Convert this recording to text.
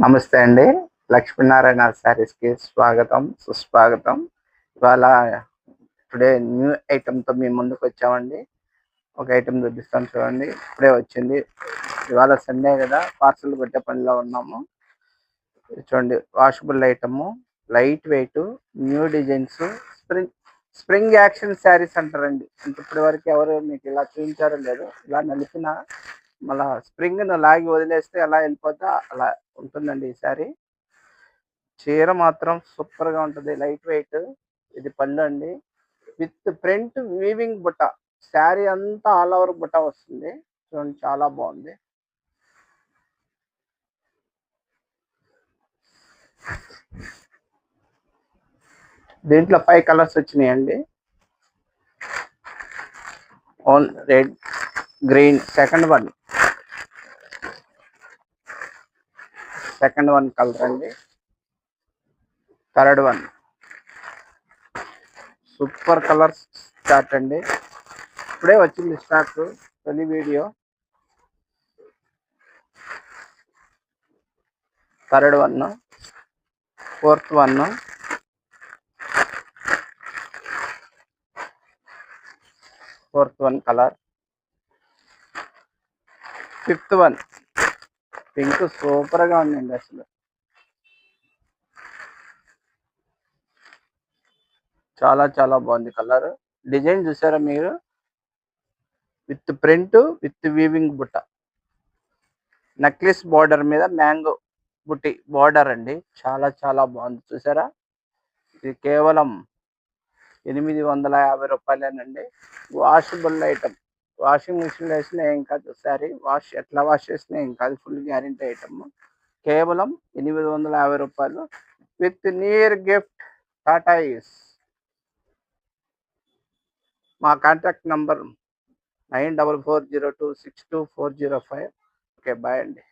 నమస్తే అండి. లక్ష్మీనారాయణ శారీస్‌కి స్వాగతం, సుస్వాగతం. ఇవాళ టుడే న్యూ ఐటెమ్‌తో మీ ముందుకొచ్చామండి. ఒక ఐటెమ్ చూపిస్తాను చూడండి. ఇప్పుడే వచ్చింది. ఇవాళ సండే గదా! పార్సెల్ పెట్టే పనిలో ఉన్నాము. ఇది చూడండి washable item, light weight, new designs, spring spring action saris అంటారండి. అంటే ఇప్పటి వరకు ఎవరు మీకు ఇలా చూయించారో లేదో, ఇలా నలిపిన మళ్ళా స్ప్రింగ్‌ను లాగి వదిలేస్తే ఎలా ఎళ్ళిపోద్దో అలా ఉంటుందండి ఈ శారీ. చీర మాత్రం సూపర్‌గా ఉంటది. Light weight. ఇది పళ్ళు అండి. విత్ ప్రింట్ వీవింగ్ బుట్ట. శారీ అంతా ఆల్ ఓవర్ బుట్ట వస్తుంది. చూడండి చాలా బావుంది. దీంట్లో 5 కలర్స్ వచ్చినాయండి. Red, green second one colour అండి. Third one super colours start అండి. ఇప్పుడే వచ్చింది స్టాక్. తొలి video. Third one, fourth one, colour, fifth one pink సూపర్‌గా ఉందండి అసలు. చాలా చాలా బాగుంది కలర్. డిజైన్ చూసారా మీరు? విత్ ప్రింట్ విత్ వీవింగ్ బుట్ట. నెక్లెస్ బార్డర్ మీద మ్యాంగో బుట్టి బార్డర్ అండి. చాలా చాలా బాగుంది చూసారా? ఇది కేవలం రూ. 850 వాషబుల్ ఐటమ్. వాషింగ్ మిషన్లో వేసినా ఏం కాదు. సారీ ఎట్లా వాష్ చేసినా ఏం కాదు. Full guarantee item. కేవలం రూ. 850 with near gift Tata is. మా కాంటాక్ట్ నంబర్ 9440262405. ఓకే బాయ్ అండి.